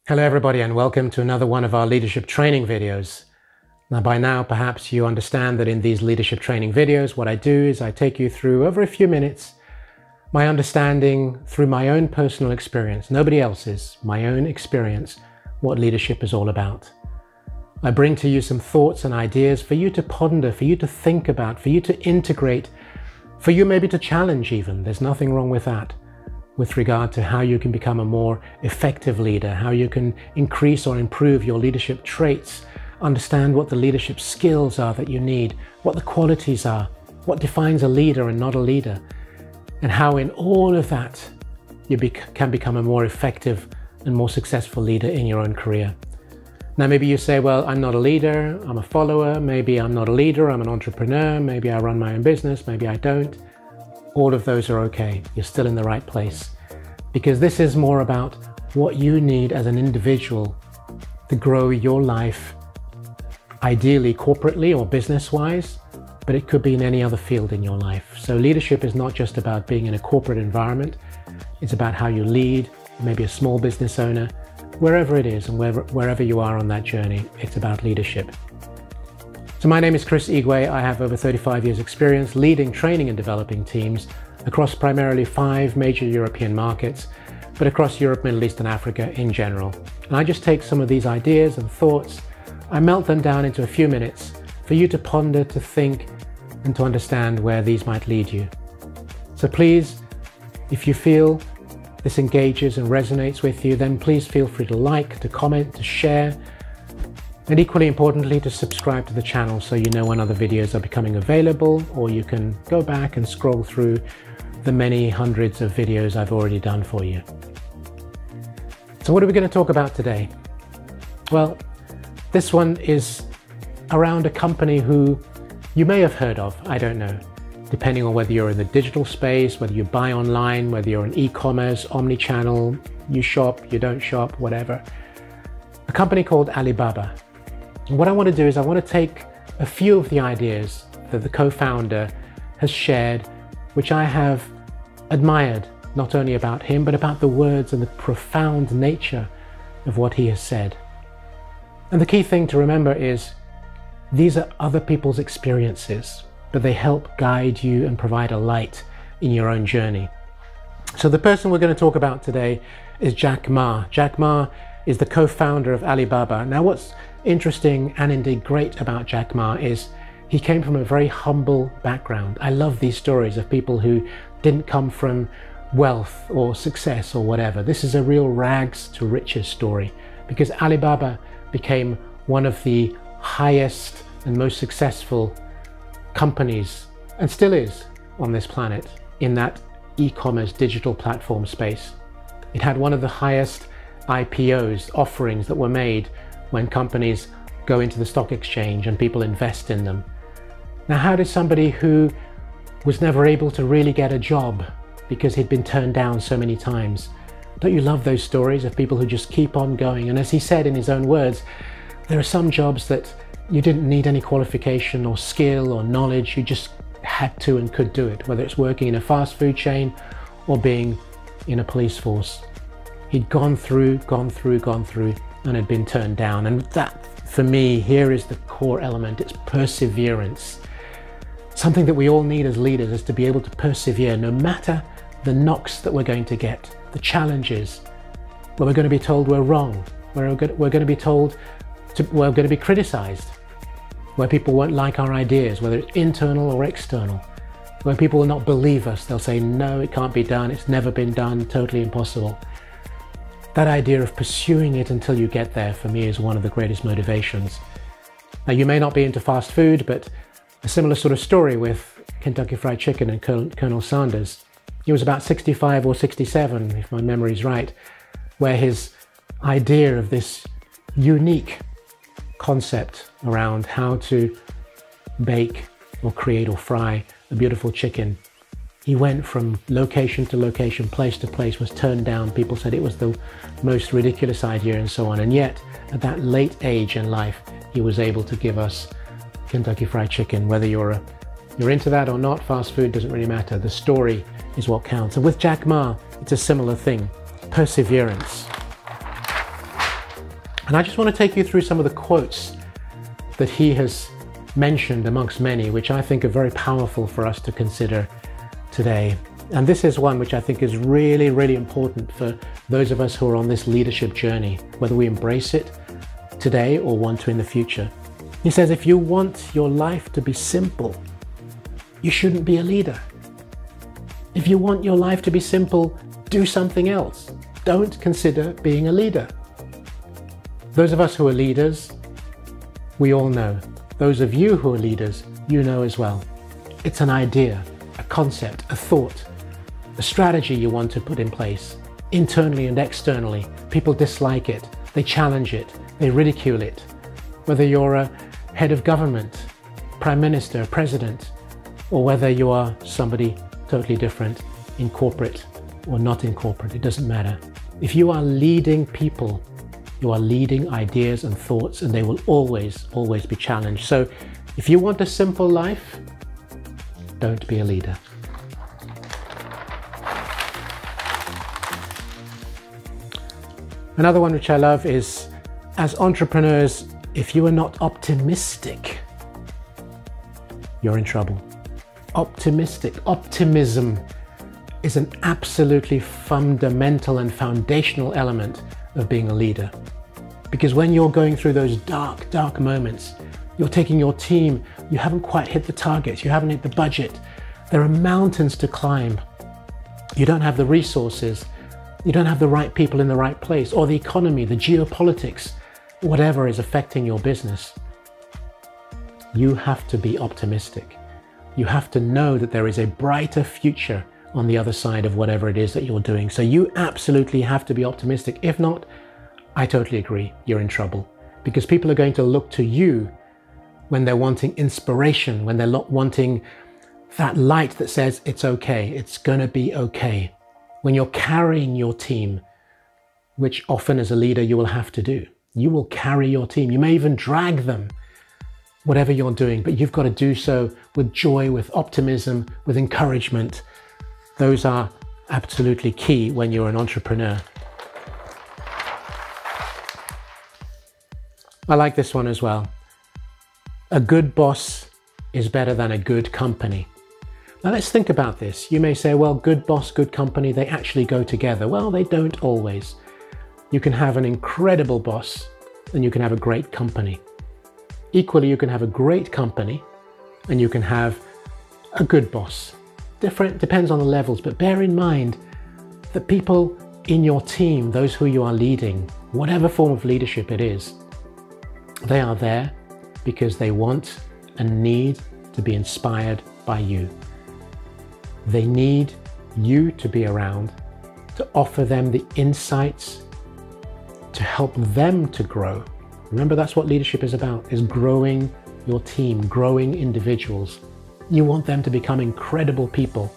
Hello everybody and welcome to another one of our leadership training videos. Now by now perhaps you understand that in these leadership training videos what I do is I take you through over a few minutes my understanding through my own personal experience, nobody else's, my own experience, what leadership is all about. I bring to you some thoughts and ideas for you to ponder, for you to think about, for you to integrate, for you maybe to challenge even. There's nothing wrong with that. With regard to how you can become a more effective leader, how you can increase or improve your leadership traits, understand what the leadership skills are that you need, what the qualities are, what defines a leader and not a leader, and how in all of that you can become a more effective and more successful leader in your own career. Now maybe you say, well, I'm not a leader, I'm a follower, maybe I'm not a leader, I'm an entrepreneur, maybe I run my own business, maybe I don't. All of those are okay. You're still in the right place, because this is more about what you need as an individual to grow your life, ideally corporately or business-wise, but it could be in any other field in your life. So leadership is not just about being in a corporate environment. It's about how you lead, maybe a small business owner, wherever it is and wherever you are on that journey, it's about leadership. So my name is Chris Igwe. I have over 35 years experience leading, training and developing teams across primarily 5 major European markets, but across Europe, Middle East and Africa in general. And I just take some of these ideas and thoughts, I melt them down into a few minutes for you to ponder, to think and to understand where these might lead you. So please, if you feel this engages and resonates with you, then please feel free to like, to comment, to share, and equally importantly, to subscribe to the channel so you know when other videos are becoming available, or you can go back and scroll through the many hundreds of videos I've already done for you. So what are we going to talk about today? Well, this one is around a company who you may have heard of, I don't know, depending on whether you're in the digital space, whether you buy online, whether you're in e-commerce, omni-channel, you shop, you don't shop, whatever. A company called Alibaba. And what I want to do is I want to take a few of the ideas that the co-founder has shared, which I have admired, not only about him, but about the words and the profound nature of what he has said. And the key thing to remember is these are other people's experiences, but they help guide you and provide a light in your own journey. So the person we're going to talk about today is Jack Ma. Jack Ma is the co-founder of Alibaba. Now what's interesting and indeed great about Jack Ma is he came from a very humble background. I love these stories of people who didn't come from wealth or success or whatever. This is a real rags to riches story, because Alibaba became one of the highest and most successful companies, and still is on this planet, in that e-commerce digital platform space. It had one of the highest IPOs, offerings that were made when companies go into the stock exchange and people invest in them. Now, how did somebody who was never able to really get a job because he'd been turned down so many times? Don't you love those stories of people who just keep on going? And as he said in his own words, there are some jobs that you didn't need any qualification or skill or knowledge, you just had to and could do it, whether it's working in a fast food chain or being in a police force. He'd gone through and had been turned down. And that, for me, here is the core element. It's perseverance. Something that we all need as leaders is to be able to persevere no matter the knocks that we're going to get, the challenges, where we're going to be told we're wrong, where we're going to be told we're going to be criticized, where people won't like our ideas, whether it's internal or external, where people will not believe us. They'll say, no, it can't be done, it's never been done, totally impossible. That idea of pursuing it until you get there, for me, is one of the greatest motivations. Now, you may not be into fast food, but a similar sort of story with Kentucky Fried Chicken and Colonel Sanders. He was about 65 or 67, if my memory's right, where his idea of this unique concept around how to bake or create or fry a beautiful chicken, he went from location to location, place to place, was turned down. People said it was the most ridiculous idea and so on. And yet, at that late age in life, he was able to give us Kentucky Fried Chicken. Whether you're into that or not, fast food doesn't really matter. The story is what counts. And with Jack Ma, it's a similar thing. Perseverance. And I just want to take you through some of the quotes that he has mentioned amongst many, which I think are very powerful for us to consider today. And this is one which I think is really, really important for those of us who are on this leadership journey, whether we embrace it today or want to in the future. He says, if you want your life to be simple, you shouldn't be a leader. If you want your life to be simple, do something else. Don't consider being a leader. Those of us who are leaders, we all know. Those of you who are leaders, you know as well. It's an idea, a concept, a thought, a strategy you want to put in place, internally and externally. People dislike it, they challenge it, they ridicule it. Whether you're a head of government, prime minister, president, or whether you are somebody totally different in corporate or not in corporate, it doesn't matter. If you are leading people, you are leading ideas and thoughts, and they will always, always be challenged. So if you want a simple life, don't be a leader. Another one which I love is, as entrepreneurs, if you are not optimistic, you're in trouble. Optimistic, optimism is an absolutely fundamental and foundational element of being a leader. Because when you're going through those dark, dark moments, you're taking your team, you haven't quite hit the targets, you haven't hit the budget, there are mountains to climb. You don't have the resources, you don't have the right people in the right place, or the economy, the geopolitics, whatever is affecting your business. You have to be optimistic. You have to know that there is a brighter future on the other side of whatever it is that you're doing. So you absolutely have to be optimistic. If not, I totally agree, you're in trouble. Because people are going to look to you when they're wanting inspiration, when they're wanting that light that says it's okay, it's gonna be okay. When you're carrying your team, which often as a leader you will have to do. You will carry your team. You may even drag them, whatever you're doing, but you've got to do so with joy, with optimism, with encouragement. Those are absolutely key when you're an entrepreneur. I like this one as well. A good boss is better than a good company. Now let's think about this. You may say, well, good boss, good company, they actually go together. Well, they don't always. You can have an incredible boss and you can have a great company. Equally, you can have a great company and you can have a good boss. Different, depends on the levels, but bear in mind that people in your team, those who you are leading, whatever form of leadership it is, they are there because they want and need to be inspired by you. They need you to be around to offer them the insights to help them to grow. Remember, that's what leadership is about, is growing your team, growing individuals. You want them to become incredible people.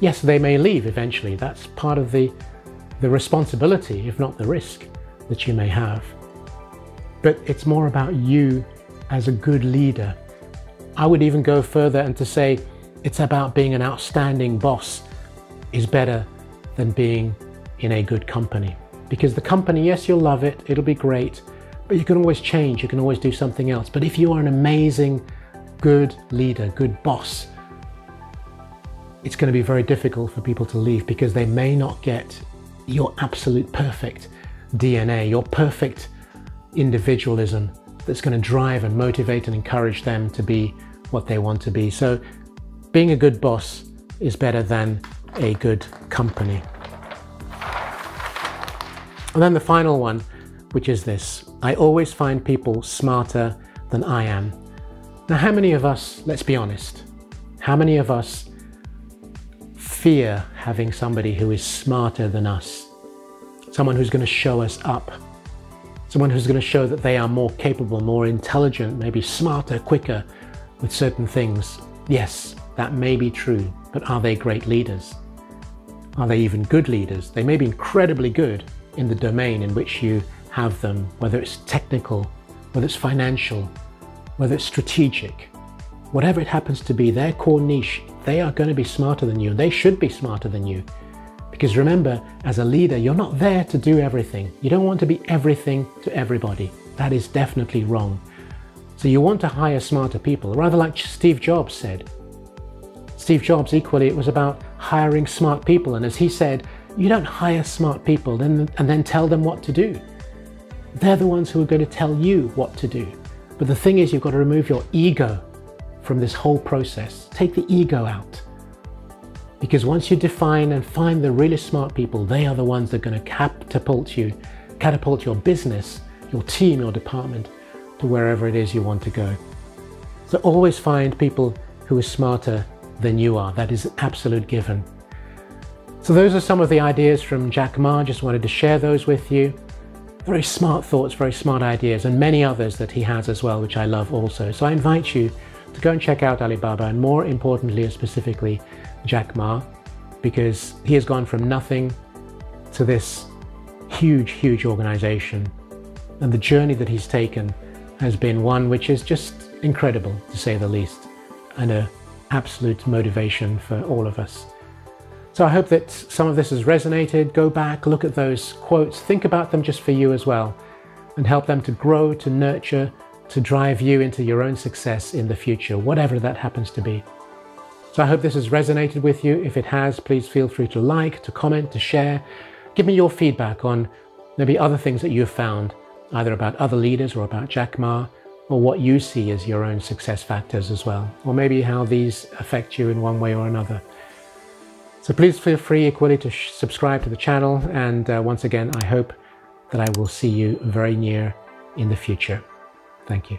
Yes, they may leave eventually. That's part of the responsibility, if not the risk, that you may have. But it's more about you as a good leader. I would even go further and to say it's about being an outstanding boss is better than being in a good company. Because the company, yes, you'll love it, it'll be great, but you can always change, you can always do something else. But if you are an amazing, good leader, good boss, it's going to be very difficult for people to leave because they may not get your absolute perfect DNA, your perfect individualism that's going to drive and motivate and encourage them to be what they want to be. So being a good boss is better than a good company. And then the final one, which is this: I always find people smarter than I am. Now, how many of us, let's be honest, how many of us fear having somebody who is smarter than us? Someone who's going to show us up. Someone who's going to show that they are more capable, more intelligent, maybe smarter, quicker with certain things. Yes, that may be true, but are they great leaders? Are they even good leaders? They may be incredibly good in the domain in which you have them, whether it's technical, whether it's financial, whether it's strategic, whatever it happens to be, their core niche, they are going to be smarter than you, and they should be smarter than you, Because remember, as a leader, you're not there to do everything. You don't want to be everything to everybody. That is definitely wrong. So you want to hire smarter people, rather like Steve Jobs said. Steve Jobs, equally, it was about hiring smart people. And as he said, you don't hire smart people and then tell them what to do. They're the ones who are going to tell you what to do. But the thing is, you've got to remove your ego from this whole process. Take the ego out. Because once you define and find the really smart people, they are the ones that are going to catapult your business, your team, your department to wherever it is you want to go. So always find people who are smarter than you are. That is an absolute given. So those are some of the ideas from Jack Ma. Just wanted to share those with you. Very smart thoughts, very smart ideas, and many others that he has as well, which I love also. So I invite you to go and check out Alibaba, and more importantly, specifically, Jack Ma, because he has gone from nothing to this huge, huge organization. And the journey that he's taken has been one which is just incredible, to say the least, and an absolute motivation for all of us. So I hope that some of this has resonated. Go back, look at those quotes, think about them just for you as well, and help them to grow, to nurture, to drive you into your own success in the future, whatever that happens to be. So I hope this has resonated with you. If it has, please feel free to like, to comment, to share. Give me your feedback on maybe other things that you've found, either about other leaders or about Jack Ma, or what you see as your own success factors as well, or maybe how these affect you in one way or another. So please feel free equally to subscribe to the channel. And once again, I hope that I will see you very near in the future. Thank you.